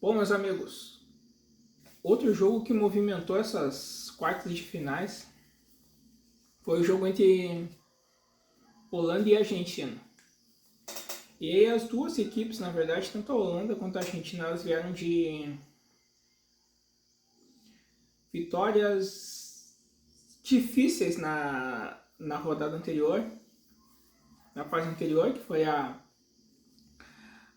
Bom, meus amigos, outro jogo que movimentou essas quartas de finais foi o jogo entre Holanda e Argentina. E aí as duas equipes, na verdade, tanto a Holanda quanto a Argentina, elas vieram de vitórias difíceis na rodada anterior, na fase anterior, que foi a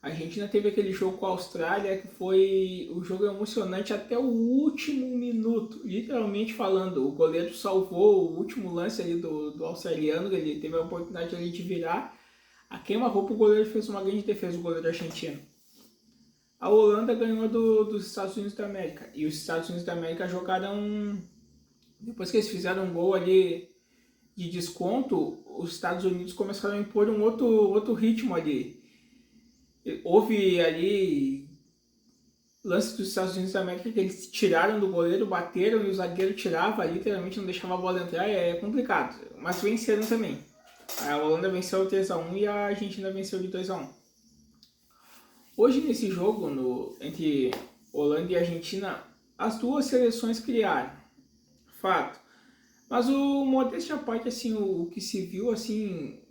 Argentina teve aquele jogo com a Austrália, que foi o jogo emocionante até o último minuto. Literalmente falando, o goleiro salvou o último lance ali do australiano, ele teve a oportunidade ali de virar. A queima-roupa, o goleiro fez uma grande defesa, o goleiro argentino. A Holanda ganhou dos Estados Unidos da América. E os Estados Unidos da América jogaram... Depois que eles fizeram um gol ali de desconto, os Estados Unidos começaram a impor um outro ritmo ali. Houve ali lance dos Estados Unidos da América que eles tiraram do goleiro, bateram e o zagueiro tirava, literalmente não deixava a bola entrar, é complicado. Mas venceram também. A Holanda venceu 3-1 e a Argentina venceu de 2-1. Hoje nesse jogo entre Holanda e Argentina, as duas seleções criaram, fato. Mas o modéstia à parte, assim, o que se viu assim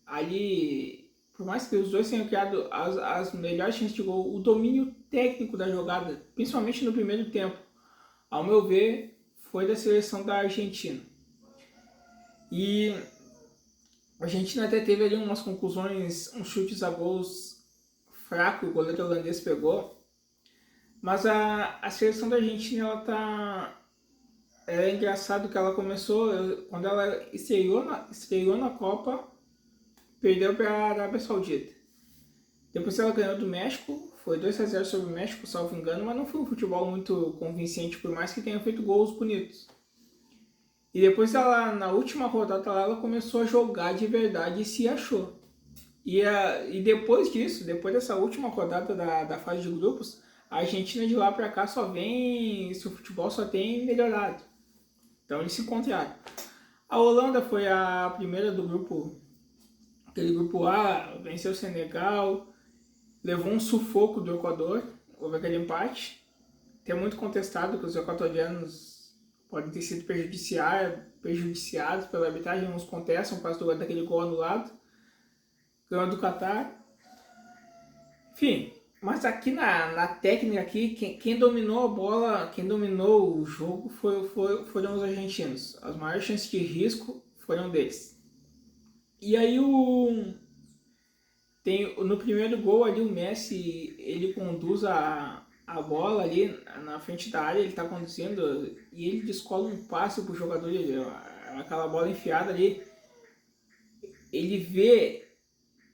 ali, por mais que os dois tenham criado as melhores chances de gol, o domínio técnico da jogada, principalmente no primeiro tempo, ao meu ver, foi da seleção da Argentina. E a Argentina até teve ali umas conclusões, uns chutes a gols fraco, o goleiro holandês pegou. Mas a seleção da Argentina, ela tá... É engraçado que ela começou, quando ela estreou na Copa, perdeu para a Arábia Saudita. Depois ela ganhou do México, foi 2-0 sobre o México, salvo engano, mas não foi um futebol muito convincente, por mais que tenha feito gols bonitos. E depois ela, na última rodada lá, ela começou a jogar de verdade e se achou. E depois disso, depois dessa última rodada da fase de grupos, a Argentina de lá pra cá só vem, seu futebol só tem melhorado. Então eles se encontraram. A Holanda foi a primeira do grupo, aquele grupo A, venceu o Senegal, levou um sufoco do Equador, houve aquele empate, que é muito contestado, que os equatorianos podem ter sido prejudiciados pela arbitragem, uns contestam por causa daquele gol anulado, ganhou do Catar. Enfim, mas aqui na técnica aqui, quem dominou a bola, quem dominou o jogo foram os argentinos. As maiores chances de risco foram deles. E aí no primeiro gol ali o Messi, ele conduz a bola ali na frente da área, ele está conduzindo e ele descola um passe pro jogador, aquela bola enfiada ali.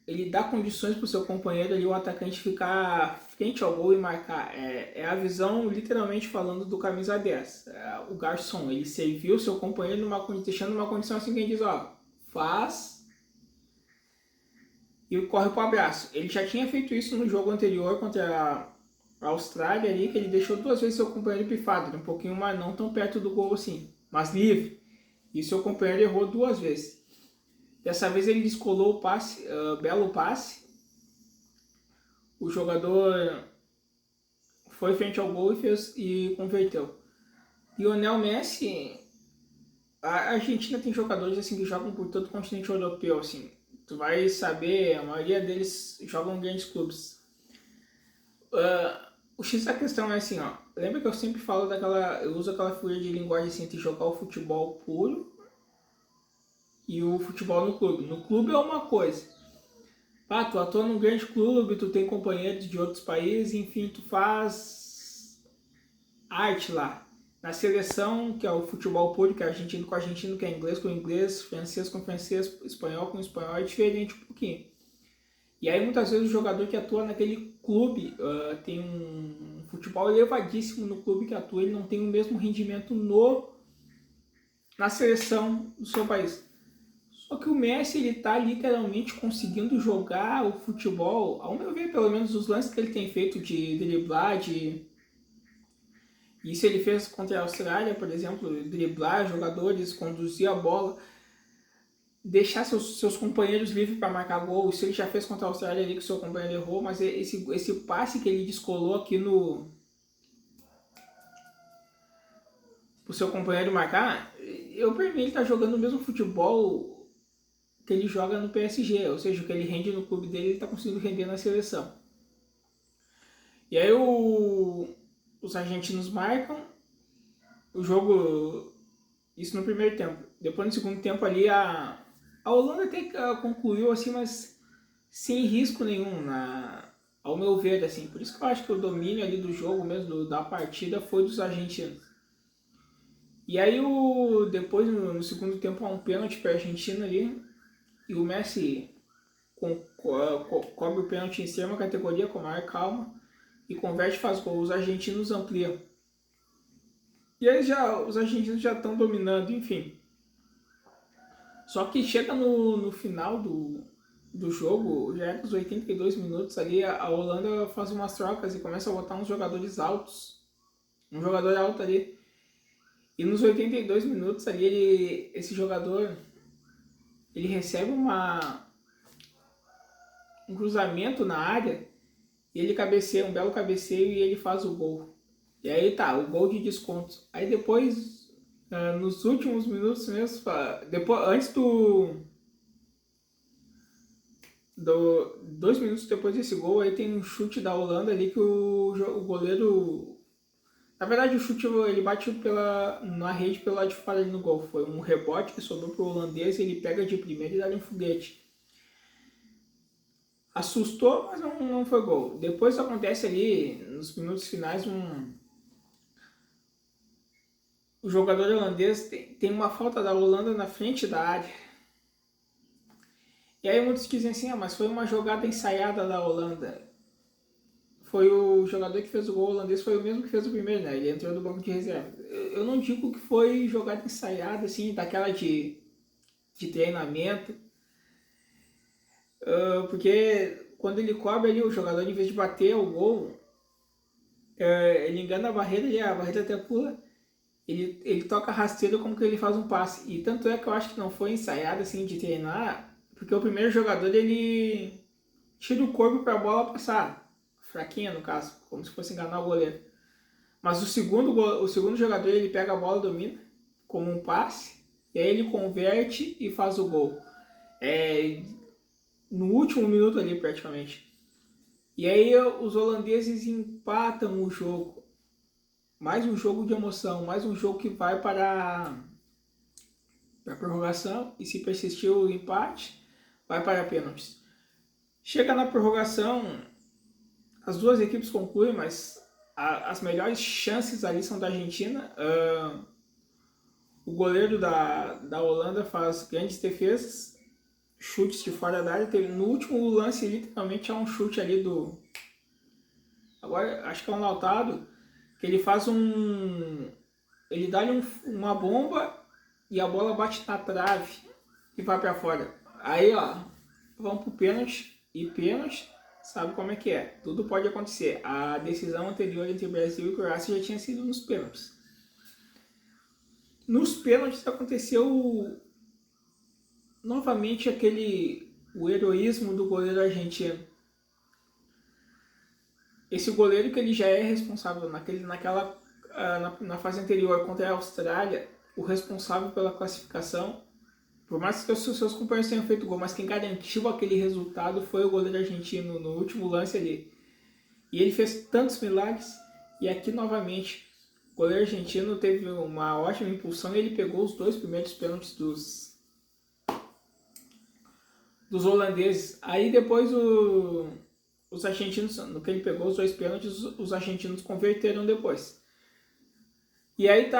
Ele dá condições para o seu companheiro ali, o atacante, ficar frente ao gol e marcar. É a visão, literalmente falando, do camisa 10. O garçom, ele serviu o seu companheiro deixando uma condição assim que ele diz, ó, faz e corre pro abraço. Ele já tinha feito isso no jogo anterior contra a Austrália ali, que ele deixou 2 vezes seu companheiro pifado, um pouquinho mais, não tão perto do gol assim, mas livre. E seu companheiro errou 2 vezes. Dessa vez ele descolou o passe, belo passe. O jogador foi frente ao gol e converteu. Lionel Messi, a Argentina tem jogadores assim que jogam por todo o continente europeu, assim. Tu vai saber, a maioria deles jogam em grandes clubes. O X da questão é assim, ó. Lembra que eu sempre falo eu uso aquela figura de linguagem assim, entre jogar o futebol puro e o futebol no clube. No clube é uma coisa. Tu atua num grande clube, tu tem companheiros de outros países, enfim, tu faz arte lá. Na seleção, que é o futebol puro, que é argentino com argentino, que é inglês com inglês, francês com francês, espanhol com espanhol, é diferente um pouquinho. E aí muitas vezes o jogador que atua naquele clube tem um futebol elevadíssimo no clube que atua, ele não tem o mesmo rendimento na seleção do seu país. Só que o Messi, ele tá literalmente conseguindo jogar o futebol, ao meu ver, pelo menos os lances que ele tem feito de driblar, Isso ele fez contra a Austrália, por exemplo, driblar jogadores, conduzir a bola. deixar seus companheiros livres para marcar gol. Isso ele já fez contra a Austrália ali, que o seu companheiro errou, mas esse passe que ele descolou aqui pro seu companheiro marcar, pra mim ele tá jogando o mesmo futebol que ele joga no PSG, ou seja, o que ele rende no clube dele, ele tá conseguindo render na seleção. E aí os argentinos marcam o jogo, isso no primeiro tempo. Depois no segundo tempo ali a Holanda até concluiu assim, mas sem risco nenhum, ao meu ver, assim. Por isso que eu acho que o domínio ali do jogo mesmo, da partida, foi dos argentinos. E aí depois no segundo tempo há um pênalti para a Argentina ali, e o Messi cobre o pênalti em extrema categoria, com a maior calma, e converte e faz gol. Os argentinos ampliam. E aí os argentinos já estão dominando, enfim. Só que chega no final do jogo, já é dos 82 minutos ali, a Holanda faz umas trocas e começa a botar uns jogadores altos. Um jogador alto ali. E nos 82 minutos ali, esse jogador, ele recebe um cruzamento na área, e ele cabeceia, um belo cabeceio, e ele faz o gol. E aí tá, o gol de desconto. Aí depois, nos últimos minutos mesmo, depois, antes 2 minutos depois desse gol, aí tem um chute da Holanda ali que o goleiro... Na verdade, o chute ele bate na rede pelo lado de fora ali no gol. Foi um rebote que sobrou pro holandês, ele pega de primeira e dá um foguete. Assustou, mas não foi gol. Depois acontece ali, nos minutos finais, o jogador holandês tem uma falta da Holanda na frente da área. E aí muitos dizem assim, mas foi uma jogada ensaiada da Holanda. Foi o jogador que fez o gol holandês, foi o mesmo que fez o primeiro, né? Ele entrou do banco de reserva. Eu não digo que foi jogada ensaiada, assim, daquela de treinamento. Porque quando ele cobre ali, o jogador, em vez de bater o gol, ele engana a barreira e a barreira até pula. Ele toca rasteiro como que ele faz um passe. E tanto é que eu acho que não foi ensaiado assim de treinar, porque o primeiro jogador ele tira o corpo para a bola passar. Fraquinha no caso, como se fosse enganar o goleiro. Mas o segundo jogador ele pega a bola, domina como um passe, e aí ele converte e faz o gol. No último minuto ali praticamente. E aí os holandeses empatam o jogo. Mais um jogo de emoção, mais um jogo que vai para a prorrogação, e se persistir o empate, vai para pênaltis. Chega na prorrogação, as duas equipes concluem, mas as melhores chances ali são da Argentina. O goleiro da Holanda faz grandes defesas, chutes de fora da área. No último lance, literalmente, é um chute ali do... Agora, acho que é um Lautaro, que ele faz ele dá-lhe uma bomba e a bola bate na trave e vai para fora. Aí, vamos pro pênalti, e pênalti, sabe como é que é. Tudo pode acontecer. A decisão anterior entre Brasil e Croácia já tinha sido nos pênaltis. Nos pênaltis aconteceu novamente o heroísmo do goleiro argentino. Esse goleiro que ele já é responsável na fase anterior contra a Austrália, o responsável pela classificação, por mais que os seus companheiros tenham feito gol, mas quem garantiu aquele resultado foi o goleiro argentino no último lance ali. E ele fez tantos milagres, e aqui novamente o goleiro argentino teve uma ótima impulsão e ele pegou os 2 primeiros pênaltis dos holandeses. Aí depois os argentinos, no que ele pegou os 2 pênaltis, os argentinos converteram depois. E aí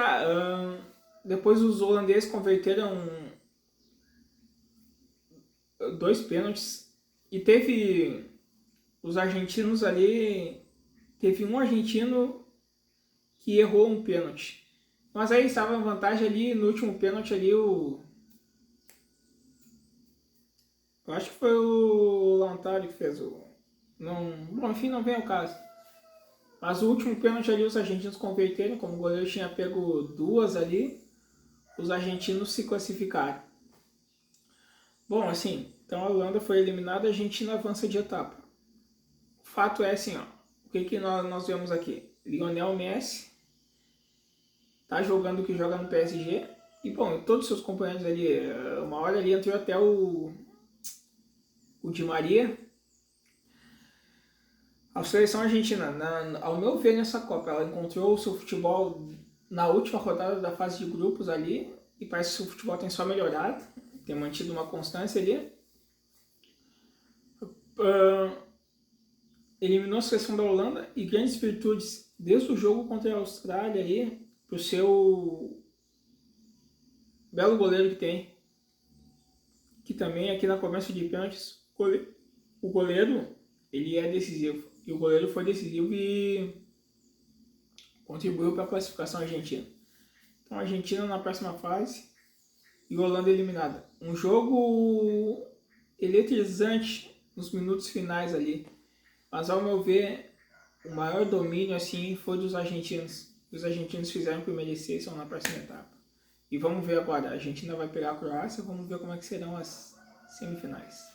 depois os holandeses converteram 2 pênaltis, e teve os argentinos ali, teve um argentino que errou um pênalti. Mas aí estava em vantagem ali no último pênalti ali, eu acho que foi o Lautaro que fez bom, enfim, não vem ao caso. Mas o último pênalti ali os argentinos converteram, como o goleiro tinha pego 2 ali, os argentinos se classificaram. Bom, assim, então a Holanda foi eliminada, a Argentina avança de etapa. O fato é assim, ó, o que nós vemos aqui? Lionel Messi tá jogando o que joga no PSG, e bom, todos os seus companheiros ali, uma hora ali entrou até o Di Maria. A seleção argentina, ao meu ver nessa Copa, ela encontrou o seu futebol na última rodada da fase de grupos ali, e parece que o futebol tem só melhorado, tem mantido uma constância ali. Eliminou a seleção da Holanda e grandes virtudes desde o jogo contra a Austrália aí, pro seu belo goleiro que tem, que também aqui na cobrança de pênaltis, o goleiro ele é decisivo, e o goleiro foi decisivo e contribuiu para a classificação argentina. Então a Argentina na próxima fase e a Holanda eliminada. Um jogo eletrizante nos minutos finais ali, mas ao meu ver o maior domínio assim foi dos argentinos. Os argentinos fizeram por merecer, são na próxima etapa. E vamos ver agora, a Argentina vai pegar a Croácia, vamos ver como é que serão as semifinais.